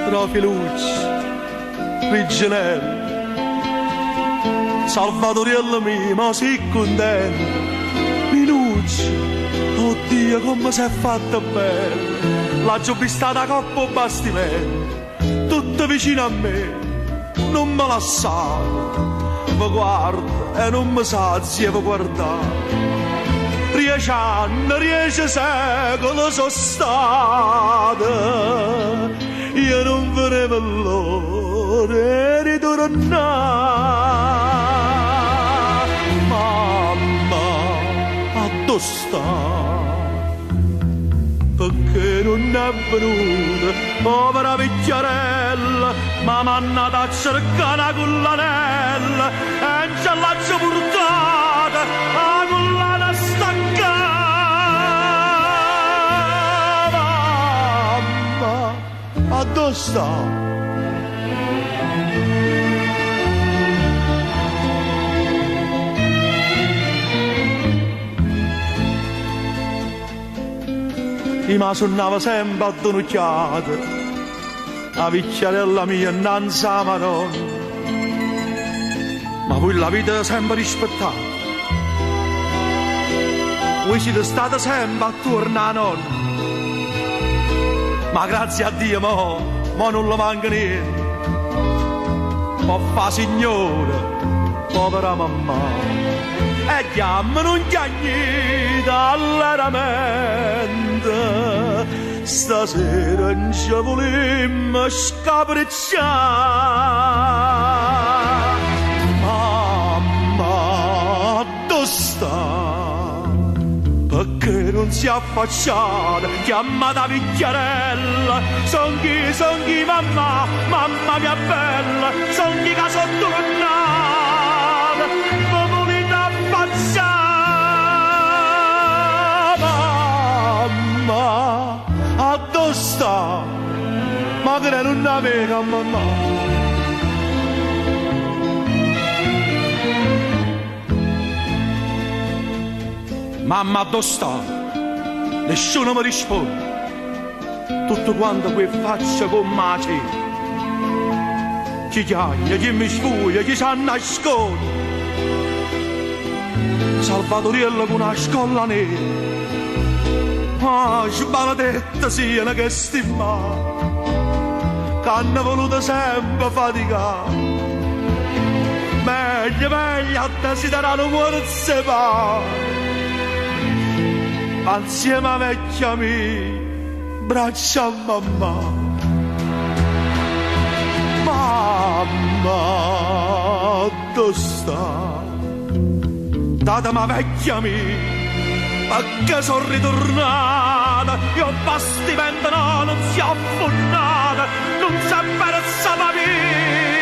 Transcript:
Rofi Luci, Riginello, Salvatoriello mio, ma sei contento. Minucci, oddio come si è fatta bene. La giovistata coppa bastimento, tutta vicino a me, non me la sa. Mi guarda e non mi sa se vi guardare. 10 anni, 10 secoli sono state, io non vedevo l'ora di tornare. Mamma, dove sta? Perché non è venuta, povera vecchiarella, ma m'annata a cercare una collanella e ce l'ha portata, la collana staccata. Mamma, dove sta? I ma suonava sempre a donocchiate, la vecchiarella mia innanzi a Madonna, ma voi la vita sempre rispettata, voi siete stati sempre attorno a nonna, ma grazie a Dio mo non le manca niente, ma fa signore, povera mamma. E chiamano non chiagnita allegramente, stasera non ci volimmo scapricciare. Mamma, dove sta? Perché non si è affacciata, chiamata vecchiarella, son chi mamma, mamma mia bella, son chi che sono tornata, mi volete affacciare. Mamma, dove sta? Ma che non aveva mamma. Mamma, dove sta? Nessuno mi risponde. Tutto quanto quel faccia con maci. Chi chiagna, chi mi sfuglia, chi si nasconde. Salvatoriello con una scolla nera. Ah, maledetta siano che stimma, che hanno voluto sempre faticare. Meglio a desiderare un cuore separato. Insieme a vecchia mia, braccia a mamma. Mamma, dove sta? Datemi vecchia mia, perché sono ritornata, io bastimento non si è affonnata, non si è persa la vita.